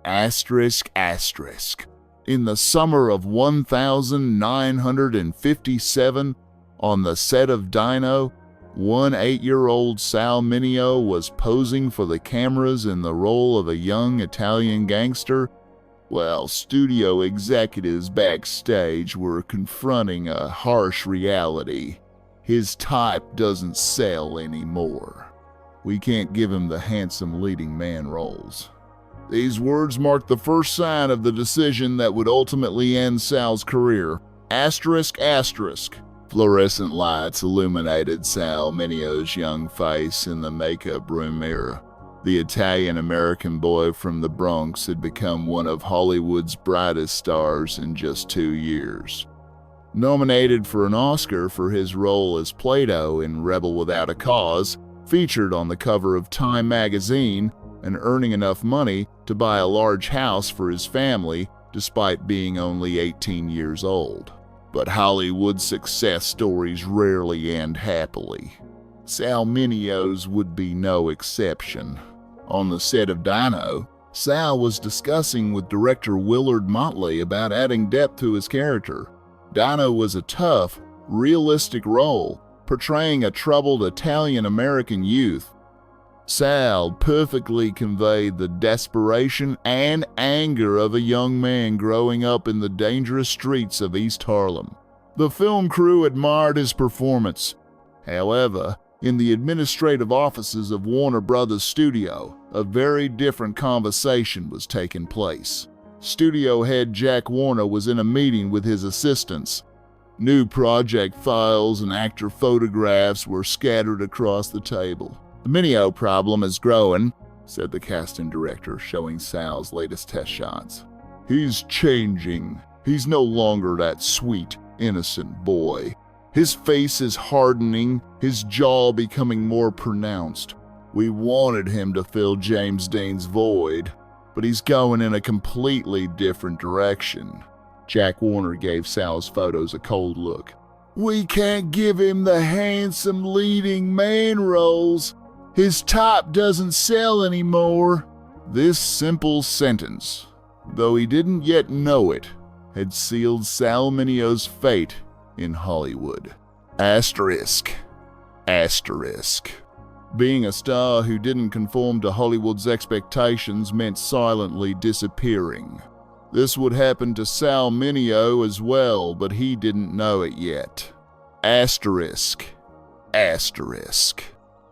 Asterisk. In the summer of 1957, on the set of Dino, 8-year-old Sal Mineo was posing for the cameras in the role of a young Italian gangster. Well, studio executives backstage were confronting a harsh reality. His type doesn't sell anymore. We can't give him the handsome leading man roles. These words marked the first sign of the decision that would ultimately end Sal's career. Asterisk. Fluorescent lights illuminated Sal Mineo's young face in the makeup room mirror. The Italian-American boy from the Bronx had become one of Hollywood's brightest stars in just 2 years. Nominated for an Oscar for his role as Plato in Rebel Without a Cause, featured on the cover of Time magazine, and earning enough money to buy a large house for his family despite being only 18 years old. But Hollywood success stories rarely end happily. Sal Mineo's would be no exception. On the set of Dino, Sal was discussing with director Willard Motley about adding depth to his character. Dino was a tough, realistic role, portraying a troubled Italian-American youth. Sal perfectly conveyed the desperation and anger of a young man growing up in the dangerous streets of East Harlem. The film crew admired his performance. However, in the administrative offices of Warner Brothers Studio, a very different conversation was taking place. Studio head Jack Warner was in a meeting with his assistants. New project files and actor photographs were scattered across the table. "The Mineo problem is growing," said the casting director, showing Sal's latest test shots. "He's changing. He's no longer that sweet, innocent boy. His face is hardening, his jaw becoming more pronounced. We wanted him to fill James Dean's void, but he's going in a completely different direction." Jack Warner gave Sal's photos a cold look. "We can't give him the handsome leading man roles. His type doesn't sell anymore." This simple sentence, though he didn't yet know it, had sealed Sal Mineo's fate in Hollywood. Asterisk. Being a star who didn't conform to Hollywood's expectations meant silently disappearing. This would happen to Sal Mineo as well, but he didn't know it yet. Asterisk.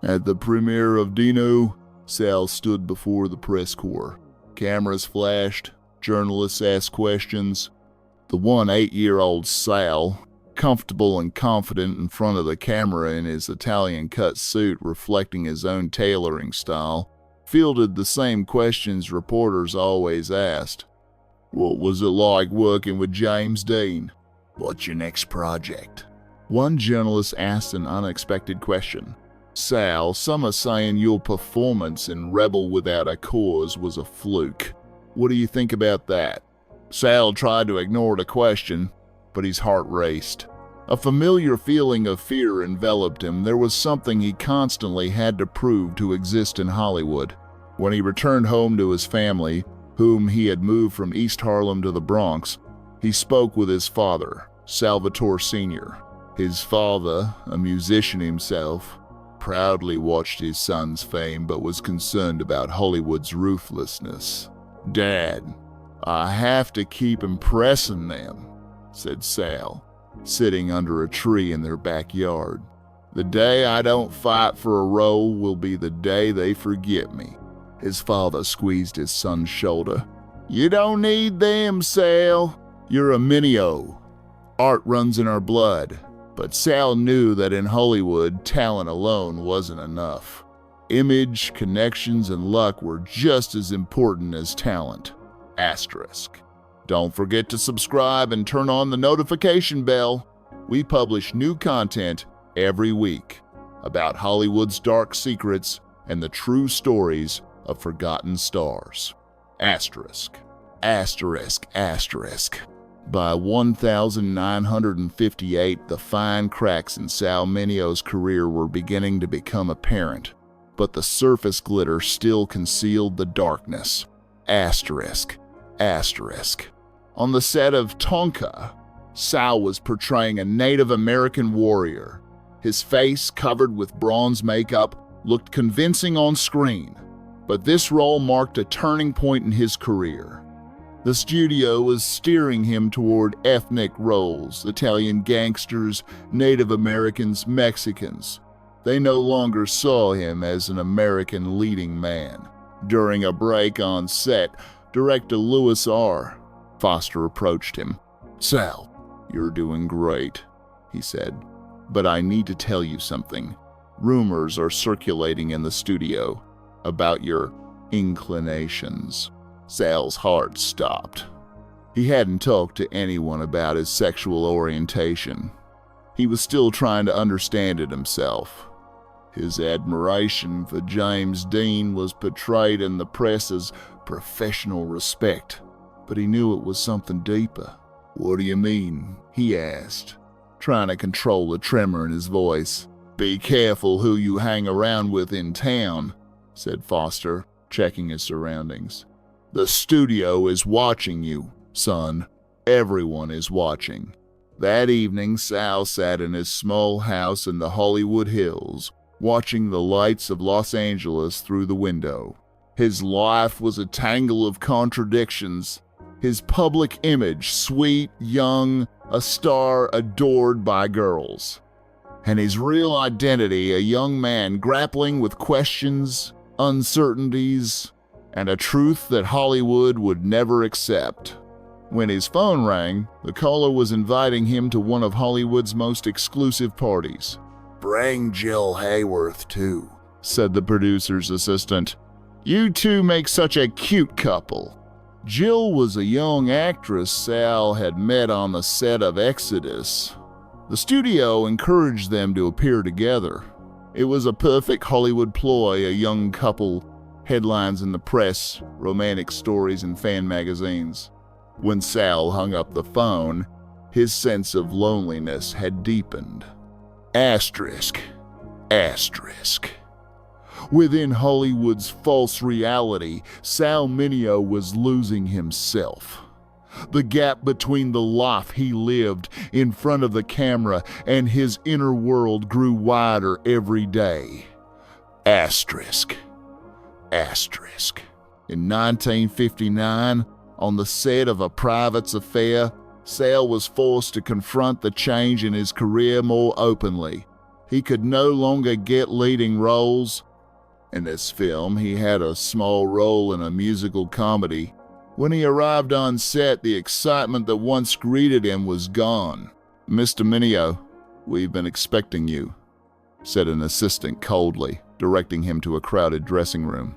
At the premiere of Dino, Sal stood before the press corps. Cameras flashed, journalists asked questions. The 8-year-old Sal, comfortable and confident in front of the camera in his Italian-cut suit reflecting his own tailoring style, fielded the same questions reporters always asked. "What was it like working with James Dean? What's your next project?" One journalist asked an unexpected question. "Sal, some are saying your performance in Rebel Without a Cause was a fluke. What do you think about that?" Sal tried to ignore the question, but his heart raced. A familiar feeling of fear enveloped him. There was something he constantly had to prove to exist in Hollywood. When he returned home to his family, whom he had moved from East Harlem to the Bronx, he spoke with his father, Salvatore Sr. His father, a musician himself, proudly watched his son's fame but was concerned about Hollywood's ruthlessness. "Dad, I have to keep impressing them," said Sal, sitting under a tree in their backyard. "The day I don't fight for a role will be the day they forget me." His father squeezed his son's shoulder. "You don't need them, Sal. You're a Mineo. Art runs in our blood." But Sal knew that in Hollywood, talent alone wasn't enough. Image, connections, and luck were just as important as talent. Asterisk. Don't forget to subscribe and turn on the notification bell. We publish new content every week about Hollywood's dark secrets and the true stories of forgotten stars. Asterisk. By 1958, the fine cracks in Sal Mineo's career were beginning to become apparent, but the surface glitter still concealed the darkness. Asterisk. Asterisk. On the set of Tonka, Sal was portraying a Native American warrior. His face, covered with bronze makeup, looked convincing on screen, but this role marked a turning point in his career. The studio was steering him toward ethnic roles: Italian gangsters, Native Americans, Mexicans. They no longer saw him as an American leading man. During a break on set, director Louis R. Foster approached him. "Sal, you're doing great," he said, "but I need to tell you something. Rumors are circulating in the studio about your inclinations." Sal's heart stopped. He hadn't talked to anyone about his sexual orientation. He was still trying to understand it himself. His admiration for James Dean was portrayed in the press as professional respect, but he knew it was something deeper. "What do you mean?" he asked, trying to control the tremor in his voice. "Be careful who you hang around with in town," said Foster, checking his surroundings. "The studio is watching you, son. Everyone is watching." That evening, Sal sat in his small house in the Hollywood Hills, watching the lights of Los Angeles through the window. His life was a tangle of contradictions. His public image, sweet, young, a star adored by girls. And his real identity, a young man grappling with questions, uncertainties, and a truth that Hollywood would never accept. When his phone rang, the caller was inviting him to one of Hollywood's most exclusive parties. "Bring Jill Hayworth, too," said the producer's assistant. "You two make such a cute couple." Jill was a young actress Sal had met on the set of Exodus. The studio encouraged them to appear together. It was a perfect Hollywood ploy, a young couple, headlines in the press, romantic stories in fan magazines. When Sal hung up the phone, his sense of loneliness had deepened. Asterisk. Asterisk. Within Hollywood's false reality, Sal Mineo was losing himself. The gap between the life he lived in front of the camera and his inner world grew wider every day. Asterisk. Asterisk. In 1959, on the set of A Private's Affair, Sal was forced to confront the change in his career more openly. He could no longer get leading roles. In this film, he had a small role in a musical comedy. When he arrived on set, the excitement that once greeted him was gone. "Mr. Mineo, we've been expecting you," said an assistant coldly, directing him to a crowded dressing room.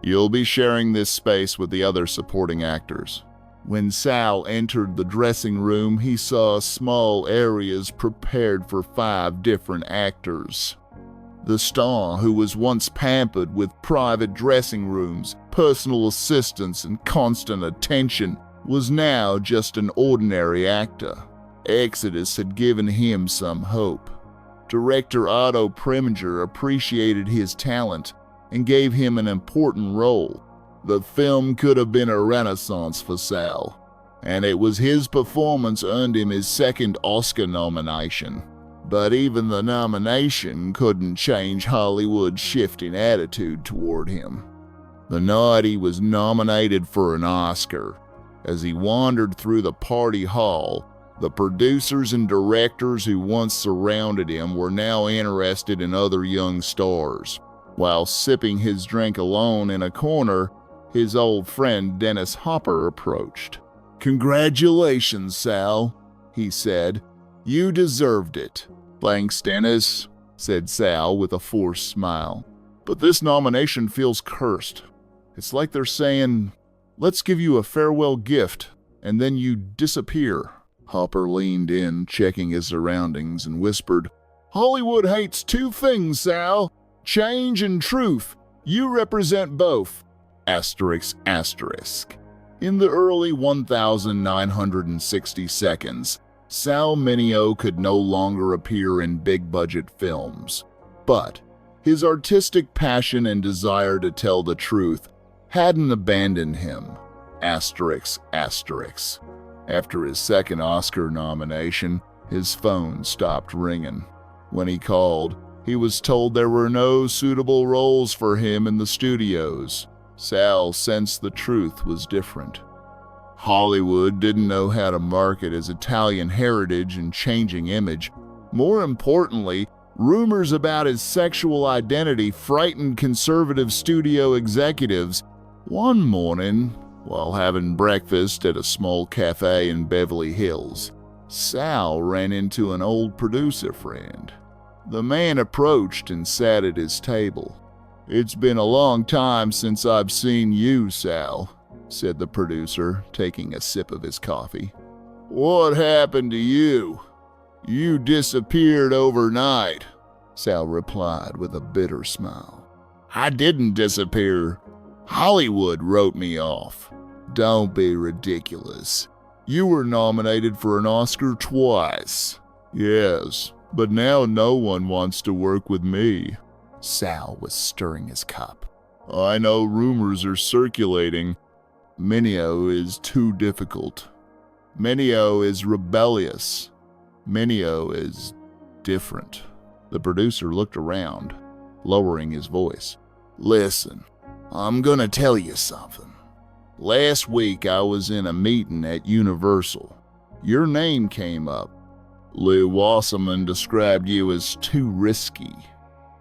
"You'll be sharing this space with the other supporting actors." When Sal entered the dressing room, he saw small areas prepared for 5 different actors. The star, who was once pampered with private dressing rooms, personal assistants, and constant attention, was now just an ordinary actor. Exodus had given him some hope. Director Otto Preminger appreciated his talent and gave him an important role. The film could have been a renaissance for Sal, and it was his performance earned him his 2nd Oscar nomination. But even the nomination couldn't change Hollywood's shifting attitude toward him. The night he was nominated for an Oscar, as he wandered through the party hall, the producers and directors who once surrounded him were now interested in other young stars. While sipping his drink alone in a corner, his old friend Dennis Hopper approached. "Congratulations, Sal," he said. "You deserved it." "Thanks, Dennis," said Sal with a forced smile. "But this nomination feels cursed. It's like they're saying, 'Let's give you a farewell gift,' and then you disappear." Hopper leaned in, checking his surroundings, and whispered, "Hollywood hates 2 things, Sal. Change and truth. You represent both." Asterisk, asterisk. In the early 1960 seconds, Sal Mineo could no longer appear in big-budget films. But his artistic passion and desire to tell the truth hadn't abandoned him. Asterisk, asterisk. After his second Oscar nomination, his phone stopped ringing. When he called, he was told there were no suitable roles for him in the studios. Sal sensed the truth was different. Hollywood didn't know how to market his Italian heritage and changing image. More importantly, rumors about his sexual identity frightened conservative studio executives. One morning, while having breakfast at a small cafe in Beverly Hills, Sal ran into an old producer friend. The man approached and sat at his table. "It's been a long time since I've seen you, Sal," said the producer, taking a sip of his coffee. "What happened to you? You disappeared overnight," Sal replied with a bitter smile. "I didn't disappear. Hollywood wrote me off." "Don't be ridiculous. You were nominated for an Oscar twice." "Yes, but now no one wants to work with me." Sal was stirring his cup. "I know rumors are circulating. Mineo is too difficult. Mineo is rebellious. Mineo is different." The producer looked around, lowering his voice. "Listen, I'm gonna tell you something. Last week I was in a meeting at Universal. Your name came up. Lou Wasserman described you as too risky.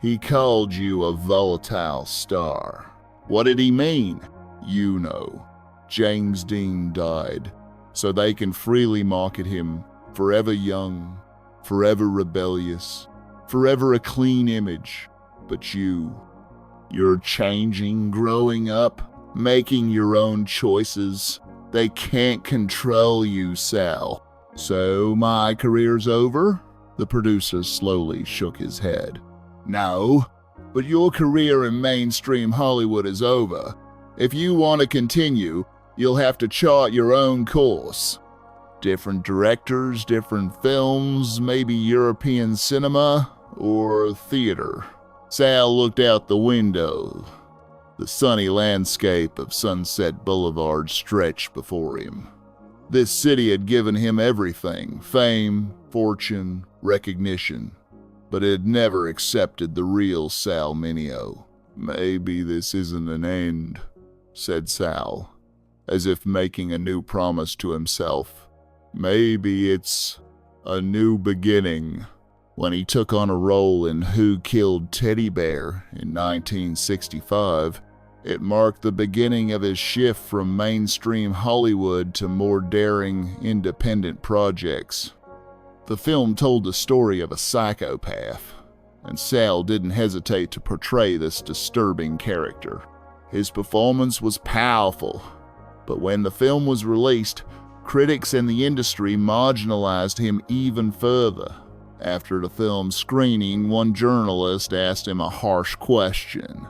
He called you a volatile star. What did he mean? You know. James Dean died, so they can freely market him forever young, forever rebellious, forever a clean image. But you're changing, growing up, making your own choices. They can't control you, Sal. So my career's over?" The producer slowly shook his head. "No, but your career in mainstream Hollywood is over. If you want to continue, you'll have to chart your own course. Different directors, different films, maybe European cinema or theater." Sal looked out the window. The sunny landscape of Sunset Boulevard stretched before him. This city had given him everything: fame, fortune, recognition. But it had never accepted the real Sal Mineo. "Maybe this isn't an end," said Sal, as if making a new promise to himself. "Maybe it's a new beginning." When he took on a role in Who Killed Teddy Bear in 1965, it marked the beginning of his shift from mainstream Hollywood to more daring, independent projects. The film told the story of a psychopath, and Sal didn't hesitate to portray this disturbing character. His performance was powerful, but when the film was released, critics and the industry marginalized him even further. After the film's screening, one journalist asked him a harsh question.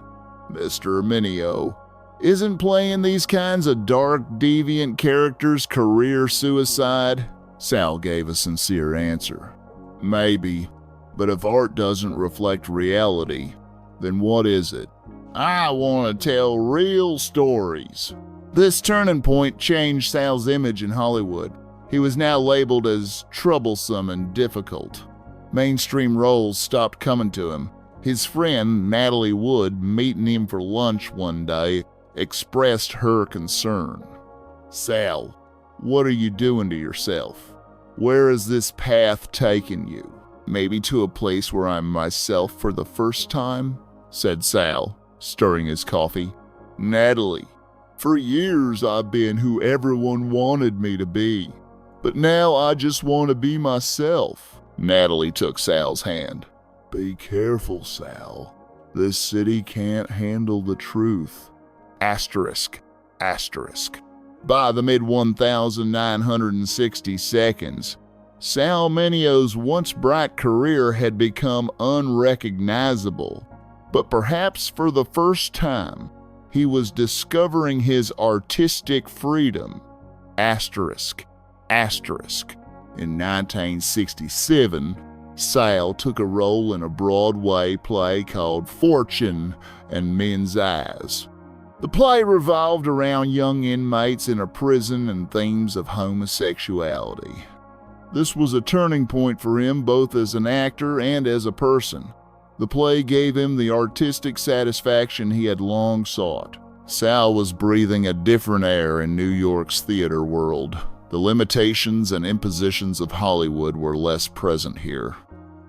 "Mr. Mineo, isn't playing these kinds of dark, deviant characters career suicide?" Sal gave a sincere answer. "Maybe, but if art doesn't reflect reality, then what is it? I want to tell real stories." This turning point changed Sal's image in Hollywood. He was now labeled as troublesome and difficult. Mainstream roles stopped coming to him. His friend, Natalie Wood, meeting him for lunch one day, expressed her concern. "Sal, what are you doing to yourself? Where is this path taking you? Maybe to a place where I'm myself for the first time?" said Sal, stirring his coffee. "Natalie, for years I've been who everyone wanted me to be, but now I just want to be myself." Natalie took Sal's hand. "Be careful, Sal. This city can't handle the truth." Asterisk, asterisk. By the mid-1960 seconds, Sal Mineo's once bright career had become unrecognizable. But perhaps for the first time, he was discovering his artistic freedom. Asterisk, asterisk. In 1967, Sal took a role in a Broadway play called Fortune and Men's Eyes. The play revolved around young inmates in a prison and themes of homosexuality. This was a turning point for him both as an actor and as a person. The play gave him the artistic satisfaction he had long sought. Sal was breathing a different air in New York's theater world. The limitations and impositions of Hollywood were less present here.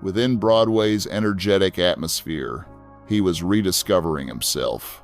Within Broadway's energetic atmosphere, he was rediscovering himself.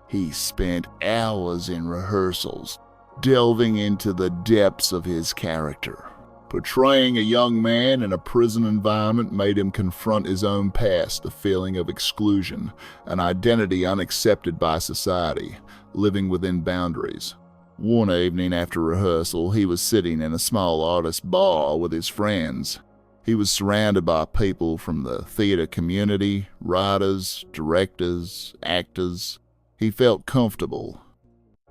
He spent hours in rehearsals, delving into the depths of his character. Portraying a young man in a prison environment made him confront his own past, the feeling of exclusion, an identity unaccepted by society, living within boundaries. One evening after rehearsal, he was sitting in a small artist bar with his friends. He was surrounded by people from the theater community, writers, directors, actors. He felt comfortable.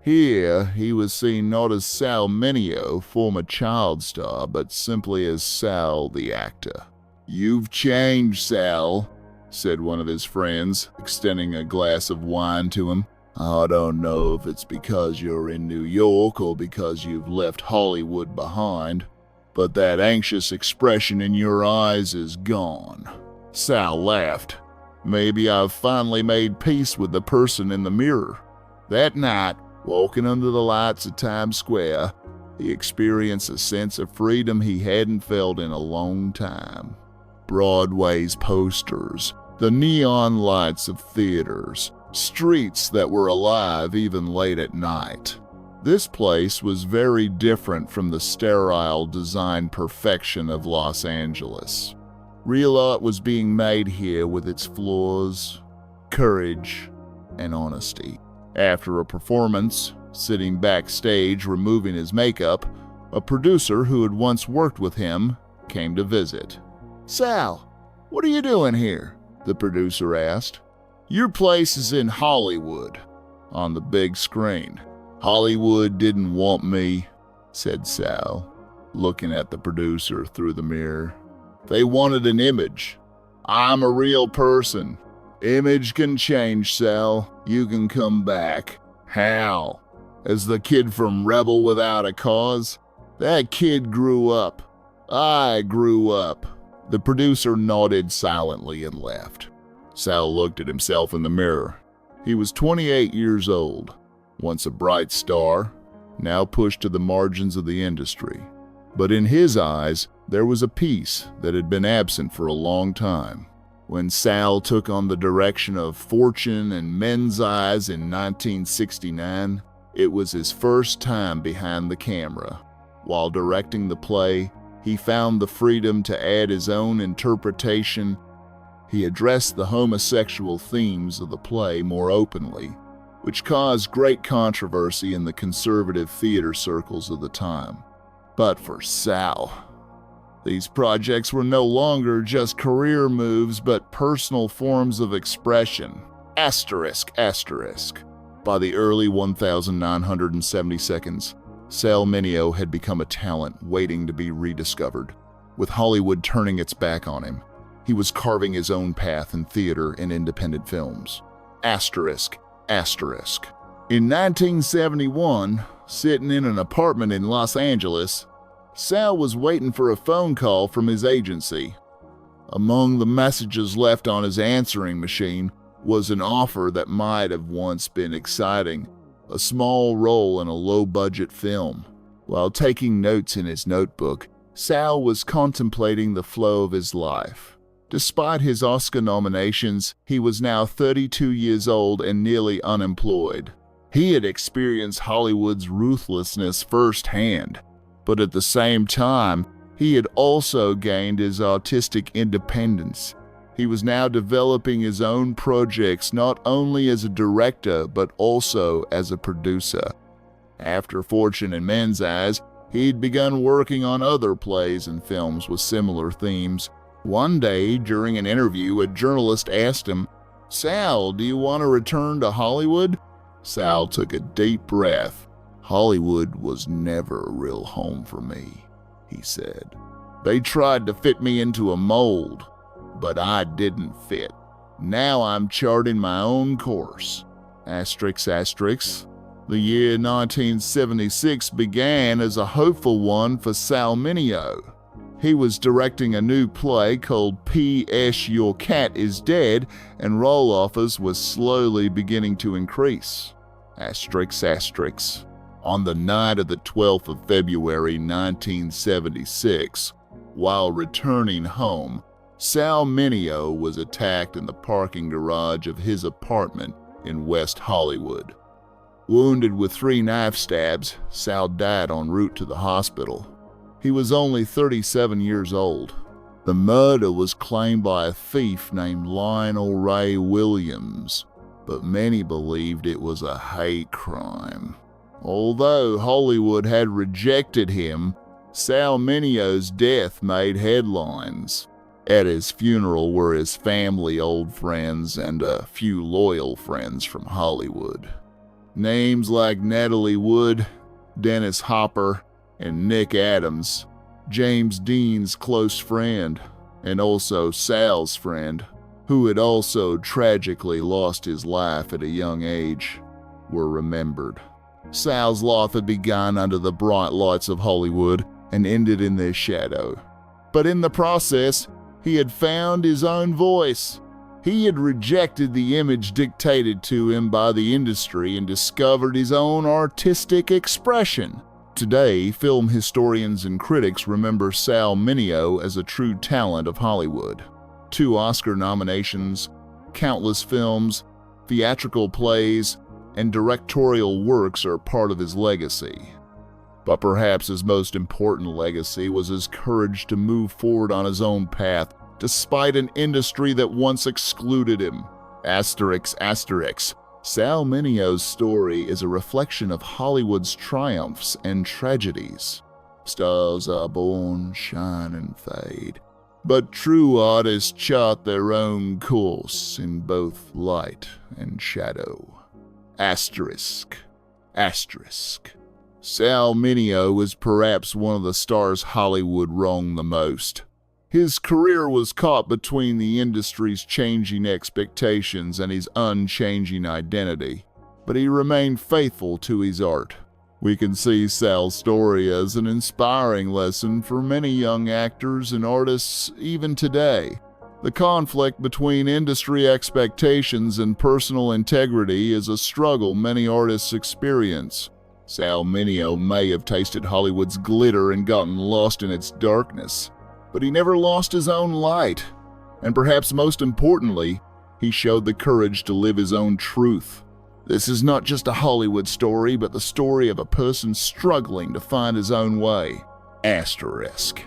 Here, he was seen not as Sal Mineo, former child star, but simply as Sal the actor. "You've changed, Sal," said one of his friends, extending a glass of wine to him. "I don't know if it's because you're in New York or because you've left Hollywood behind, but that anxious expression in your eyes is gone." Sal laughed. "Maybe I've finally made peace with the person in the mirror." That night, walking under the lights of Times Square, he experienced a sense of freedom he hadn't felt in a long time. Broadway's posters, the neon lights of theaters, streets that were alive even late at night. This place was very different from the sterile design perfection of Los Angeles. Real art was being made here with its flaws, courage, and honesty. After a performance, sitting backstage removing his makeup, a producer who had once worked with him came to visit. "Sal, what are you doing here?" the producer asked. "Your place is in Hollywood, on the big screen." "Hollywood didn't want me," said Sal, looking at the producer through the mirror. "They wanted an image. I'm a real person. Image can change, Sal. You can come back." "How?" "As the kid from Rebel Without a Cause. That kid grew up. I grew up." The producer nodded silently and left. Sal looked at himself in the mirror. He was 28 years old, once a bright star, now pushed to the margins of the industry. But in his eyes, there was a piece that had been absent for a long time. When Sal took on the direction of Fortune and Men's Eyes in 1969, it was his first time behind the camera. While directing the play, he found the freedom to add his own interpretation. He addressed the homosexual themes of the play more openly, which caused great controversy in the conservative theater circles of the time. But for Sal, these projects were no longer just career moves, but personal forms of expression. Asterisk, asterisk. By the early 1970 seconds, Sal Mineo had become a talent waiting to be rediscovered. With Hollywood turning its back on him, he was carving his own path in theater and independent films. Asterisk, asterisk. In 1971, sitting in an apartment in Los Angeles, Sal was waiting for a phone call from his agency. Among the messages left on his answering machine was an offer that might have once been exciting, a small role in a low-budget film. While taking notes in his notebook, Sal was contemplating the flow of his life. Despite his Oscar nominations, he was now 32 years old and nearly unemployed. He had experienced Hollywood's ruthlessness firsthand, but at the same time, he had also gained his artistic independence. He was now developing his own projects not only as a director but also as a producer. After Fortune and Men's Eyes, he'd begun working on other plays and films with similar themes. One day, during an interview, a journalist asked him, "Sal, do you want to return to Hollywood?" Sal took a deep breath. "Hollywood was never a real home for me," he said. "They tried to fit me into a mold, but I didn't fit. Now I'm charting my own course." Asterisk, asterisk. The year 1976 began as a hopeful one for Sal Mineo. He was directing a new play called P.S. Your Cat is Dead, and role offers was slowly beginning to increase. Asterisk, asterisk. On the night of the 12th of February 1976, while returning home, Sal Mineo was attacked in the parking garage of his apartment in West Hollywood. Wounded with 3 knife stabs, Sal died en route to the hospital. He was only 37 years old. The murder was claimed by a thief named Lionel Ray Williams, but many believed it was a hate crime. Although Hollywood had rejected him, Sal Mineo's death made headlines. At his funeral were his family, old friends, and a few loyal friends from Hollywood. Names like Natalie Wood, Dennis Hopper, and Nick Adams, James Dean's close friend, and also Sal's friend, who had also tragically lost his life at a young age, were remembered. Sal's life had begun under the bright lights of Hollywood and ended in their shadow. But in the process, he had found his own voice. He had rejected the image dictated to him by the industry and discovered his own artistic expression. Today, film historians and critics remember Sal Mineo as a true talent of Hollywood. 2 Oscar nominations, countless films, theatrical plays, and directorial works are part of his legacy. But perhaps his most important legacy was his courage to move forward on his own path despite an industry that once excluded him. Asterisk, asterisk. Sal Mineo's story is a reflection of Hollywood's triumphs and tragedies. Stars are born, shine, and fade, but true artists chart their own course in both light and shadow. Asterisk, asterisk. Sal Mineo was perhaps one of the stars Hollywood wronged the most. His career was caught between the industry's changing expectations and his unchanging identity, but he remained faithful to his art. We can see Sal's story as an inspiring lesson for many young actors and artists even today. The conflict between industry expectations and personal integrity is a struggle many artists experience. Sal Mineo may have tasted Hollywood's glitter and gotten lost in its darkness, but he never lost his own light. And perhaps most importantly, he showed the courage to live his own truth. This is not just a Hollywood story, but the story of a person struggling to find his own way. Asterisk.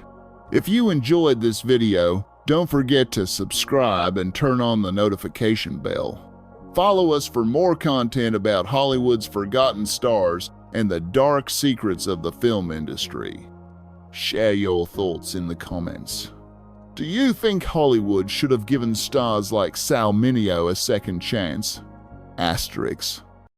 If you enjoyed this video, don't forget to subscribe and turn on the notification bell. Follow us for more content about Hollywood's forgotten stars and the dark secrets of the film industry. Share your thoughts in the comments. Do you think Hollywood should have given stars like Sal Mineo a second chance? Asterisk.